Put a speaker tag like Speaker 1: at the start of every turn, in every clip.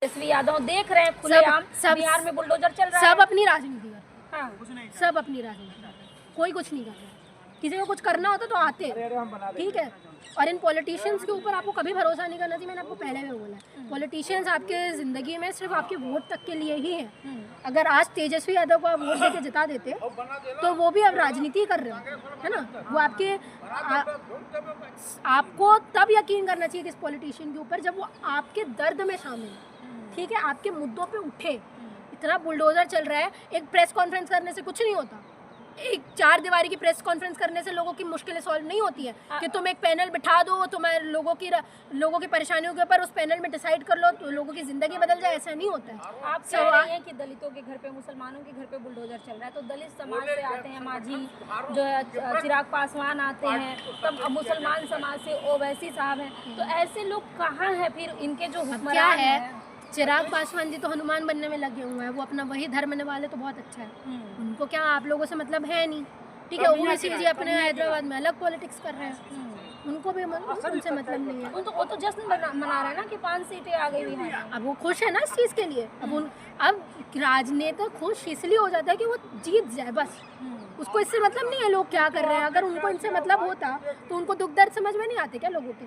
Speaker 1: तेजस्वी यादव देख रहे हैं खुलेआम बिहार में बुलडोजर चल रहा है।
Speaker 2: सब अपनी राजनीति कर रहे हैं।
Speaker 1: हाँ।
Speaker 2: सब अपनी राजनीति कर रहे हैं, कोई कुछ नहीं कर रहा है। किसी को कुछ करना होता तो आते, ठीक है। और इन पॉलिटिशियंस के ऊपर आपको कभी भरोसा नहीं करना चाहिए। मैंने आपको पहले भी बोला, पॉलिटिशियंस आपके ज़िंदगी में सिर्फ आपके वोट तक के लिए ही हैं। अगर आज तेजस्वी यादव को आप वोट देके जिता देते तो वो भी अब राजनीति कर रहे हो, है ना। वो आपको तब यकीन करना चाहिए किस पॉलिटिशियन के ऊपर जब वो आपके दर्द में शामिल है, ठीक है, आपके मुद्दों पे उठे। इतना बुलडोजर चल रहा है, एक प्रेस कॉन्फ्रेंस करने से कुछ नहीं होता। एक 4 दीवारी की प्रेस कॉन्फ्रेंस करने से लोगों की मुश्किलें सॉल्व नहीं होती है कि तुम एक पैनल बिठा दो, तुम्हारे लोगों की परेशानियों के ऊपर उस पैनल में डिसाइड कर लो तो लोगों की ज़िंदगी बदल जाए, ऐसा नहीं होता है।
Speaker 1: आप कह रही हैं कि दलितों के घर पे, मुसलमानों के घर पे बुलडोजर चल रहा है, तो दलित समाज से आते हैं मांझी जो है, चिराग पासवान आते हैं, तब मुसलमान समाज से ओवैसी साहब हैं, तो ऐसे लोग कहाँ हैं फिर? इनके जो
Speaker 2: क्या है, चिराग पासवान जी तो हनुमान बनने में लगे हुए हैं, वो अपना वही धर्म निभाले तो बहुत अच्छा है। उनको क्या आप लोगों से मतलब है नहीं, ठीक है। ओवैसी जी अपने हैदराबाद में अलग पॉलिटिक्स कर रहे हैं, उनको भी उनसे मतलब नहीं है।
Speaker 1: वो तो जश्न मना रहा है ना कि 5 सीटें आ गई बिहार में।
Speaker 2: अब वो खुश है ना इस चीज़ के लिए। अब राजनेता खुश इसलिए हो जाता है कि वो जीत जाए, बस। उसको इससे मतलब नहीं है लोग क्या कर रहे हैं। अगर उनको इनसे मतलब होता तो उनको दुख दर्द समझ में नहीं आते क्या लोगों के?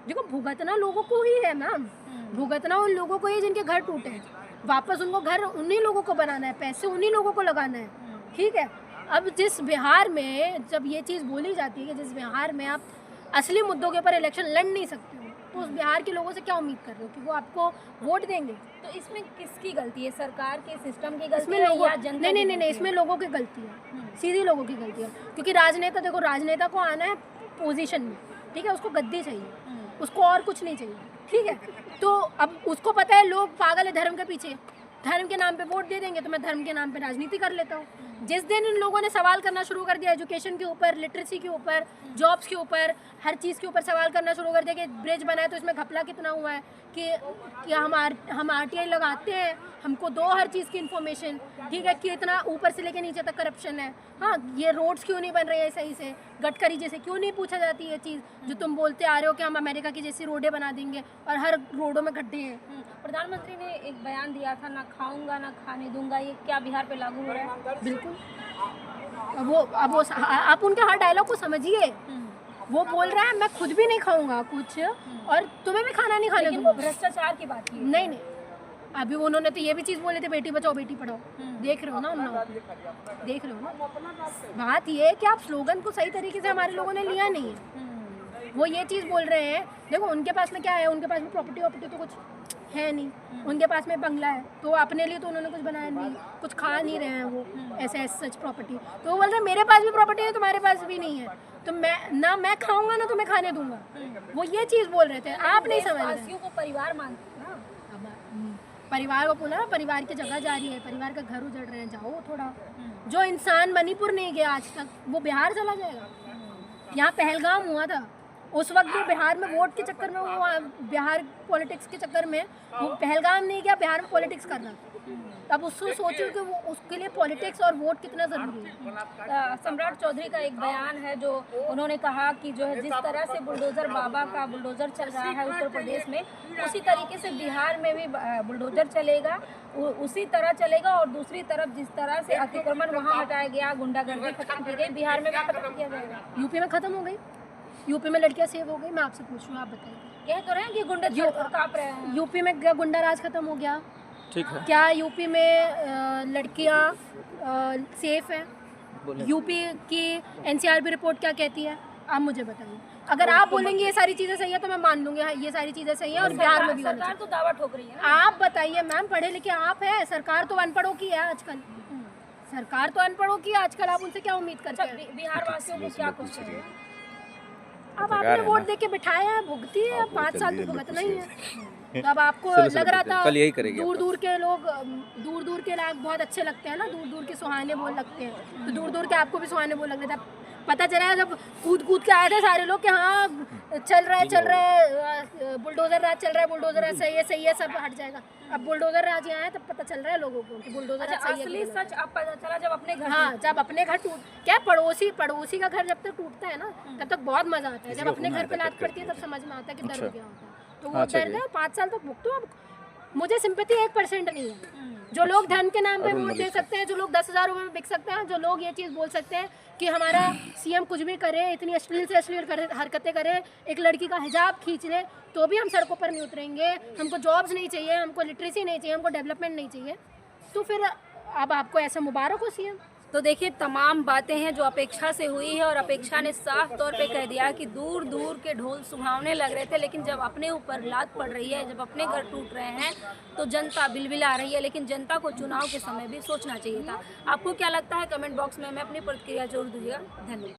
Speaker 2: देखो, भुगतना लोगों को ही है मैम, भुगतना उन लोगों को ही जिनके घर टूटे हैं। वापस उनको घर उन्हीं लोगों को बनाना है, पैसे उन्हीं लोगों को लगाना है, ठीक है। अब जिस बिहार में जब ये चीज़ बोली जाती है कि जिस बिहार में आप असली मुद्दों के ऊपर इलेक्शन लड़ नहीं सकते हो, तो उस बिहार के लोगों से क्या उम्मीद कर रहे हो कि वो आपको वोट देंगे?
Speaker 1: तो इसमें किसकी गलती है? सरकार के सिस्टम की गलती
Speaker 2: इसमें
Speaker 1: है
Speaker 2: लोगों
Speaker 1: या जनता की?
Speaker 2: नहीं, इसमें लोगों की गलती है, सीधी लोगों की गलती है। क्योंकि राजनेता, देखो, राजनेता को आना है पोजीशन में, ठीक है, उसको गद्दी चाहिए, उसको और कुछ नहीं चाहिए, ठीक है। तो अब उसको पता है लोग पागल है धर्म के पीछे, धर्म के नाम पे वोट दे देंगे तो मैं धर्म के नाम पे राजनीति कर लेता हूँ। जिस दिन इन लोगों ने सवाल करना शुरू कर दिया एजुकेशन के ऊपर, लिटरेसी के ऊपर, जॉब्स के ऊपर, हर चीज़ के ऊपर सवाल करना शुरू कर दिया कि ब्रिज बनाए तो इसमें घपला कितना हुआ है, कि हम RTI लगाते हैं, हमको दो हर चीज़ की इन्फॉर्मेशन, ठीक है, कि इतना ऊपर से लेके नीचे तक करप्शन है। हाँ, ये रोड्स क्यों नहीं बन रहे हैं सही से, गडकरी जैसे क्यों नहीं पूछा जाती है चीज़ जो तुम बोलते आ रहे हो कि हम अमेरिका की जैसी रोडें बना देंगे और हर रोडों में गड्ढे हैं।
Speaker 1: प्रधानमंत्री ने एक बयान दिया था, ना खाऊंगा ना खाने दूंगा, ये क्या बिहार पे लागू हो रहा है?
Speaker 2: बिल्कुल। अब वो आप उनके हर डायलॉग को समझिए। वो बोल रहा है मैं खुद भी नहीं खाऊंगा कुछ और तुम्हें भी खाना नहीं खाने दूंगा।
Speaker 1: भ्रष्टाचार की बात की
Speaker 2: नहीं, अभी उन्होंने तो ये भी चीज़ बोली थी, बेटी बचाओ बेटी पढ़ाओ। देख रहे हो ना देख रहे हो ना। बात ये है कि आप स्लोगन को सही तरीके से हमारे लोगों ने लिया नहीं है। वो ये चीज़ बोल रहे हैं, देखो उनके पास में क्या है, उनके पास में प्रॉपर्टी तो कुछ है नहीं, उनके पास में बंगला है तो अपने लिए तो उन्होंने कुछ बनाया नहीं, कुछ खा नहीं रहे हैं वो ऐसे सच प्रॉपर्टी। तो वो बोल रहे हैं मेरे पास भी प्रॉपर्टी है, तुम्हारे पास भी नहीं है, तो मैं खाऊंगा ना तुम्हें खाने दूंगा। वो ये चीज़ बोल रहे थे, आप नहीं समझ रहे।
Speaker 1: को परिवार मानते हैं ना,
Speaker 2: परिवार को बोला, परिवार की जगह जा रही है, परिवार का घर उजड़ रहे हैं, जाओ थोड़ा। जो इंसान मणिपुर नहीं गया आज तक वो बिहार चला जाएगा। यहाँ पहलगाम हुआ था, उस वक्त भी बिहार में वोट के चक्कर में, वो बिहार पॉलिटिक्स के चक्कर में वो पहलगाम नहीं गया, बिहार में पॉलिटिक्स कर रहा था। तब उसको सोचो कि वो उसके लिए पॉलिटिक्स और वोट कितना ज़रूरी है।
Speaker 1: सम्राट चौधरी का एक बयान है जो उन्होंने कहा कि जो है जिस तरह से बुलडोज़र बाबा का बुलडोज़र चल रहा है उत्तर प्रदेश में, उसी तरीके से बिहार में भी बुलडोज़र चलेगा, उसी तरह चलेगा। और दूसरी तरफ जिस तरह से अतिक्रमण वहाँ हटाया गया, गुंडागर्दी खत्म की गई, बिहार में भी खत्म किया जाएगा।
Speaker 2: यूपी में ख़त्म हो गई, यूपी में लड़कियाँ सेव हो गई। मैं आपसे पूछ रही हूँ, आप बताइए।
Speaker 1: कह तो रहे हैं कि गुंडा काँप रहे हैं।
Speaker 2: यूपी में क्या गुंडा राज खत्म हो गया?
Speaker 3: ठीक है।
Speaker 2: क्या यूपी में लड़कियाँ सेफ हैं? यूपी की NCRB रिपोर्ट क्या कहती है? आप मुझे बताइए। अगर आप बोलेंगे ये सारी चीज़ें सही है तो मैं मान लूँगी हाँ ये सारी चीज़ें सही है और बिहार में भी होना चाहिए।
Speaker 1: सरकार तो दावा ठोक रही है।
Speaker 2: आप बताइए मैम, पढ़े लिखे आप हैं, सरकार तो अनपढ़ों की है आजकल। सरकार तो अनपढ़ों की है आजकल, आप उनसे क्या उम्मीद करते हैं?
Speaker 1: बिहार वासियों को क्या कुछ है?
Speaker 2: अब आपने वोट दे के बिठाया है, भुगती है, 5 साल तो भुगतना ही है। अब आपको लग रहा था दूर दूर के लोग, दूर दूर के लोग बहुत अच्छे लगते हैं ना, दूर दूर के सुहाने बोल लगते हैं, तो दूर दूर के आपको भी सुहाने बोल लग रहे थे। पता चला जब कूद के आए थे सारे लोग कि हाँ चल रहा है बुलडोजर राज चल रहा है, बुलडोजर राज सही है सब हट जाएगा। अब बुलडोजर राज यहाँ है तब पता चल रहा है लोगों को कि बुलडोजर राज सही है।
Speaker 1: असली सच अब पता चला जब अपने घर,
Speaker 2: हाँ जब अपने घर क्या पड़ोसी का घर जब तक टूटता है ना तब तक बहुत मजा आता है, जब अपने घर पे लात पड़ती है तब समझ में आता है कि दर्द क्या होता है। तो वो दर्द है, 5 साल तक भुगतो। अब मुझे सिंपैथी 1% नहीं है। जो लोग धन के नाम पे वोट दे सकते हैं, जो लोग 10,000 रुपये में बिक सकते हैं, जो लोग ये चीज़ बोल सकते हैं कि हमारा सीएम कुछ भी करे, इतनी अश्लील से अश्लील हरकतें करे, एक लड़की का हिजाब खींच ले, तो भी हम सड़कों पर नहीं उतरेंगे। हमको जॉब्स नहीं चाहिए, हमको लिटरेसी नहीं चाहिए, हमको डेवलपमेंट नहीं चाहिए। तो फिर अब आपको ऐसा मुबारक हो सीएम।
Speaker 1: तो देखिए तमाम बातें हैं जो अपेक्षा से हुई है, और अपेक्षा ने साफ तौर पे कह दिया कि दूर दूर के ढोल सुहावने लग रहे थे, लेकिन जब अपने ऊपर लात पड़ रही है, जब अपने घर टूट रहे हैं, तो जनता बिलबिला रही है। लेकिन जनता को चुनाव के समय भी सोचना चाहिए था। आपको क्या लगता है कमेंट बॉक्स में हमें अपनी प्रतिक्रिया जरूर दीजिएगा। धन्यवाद।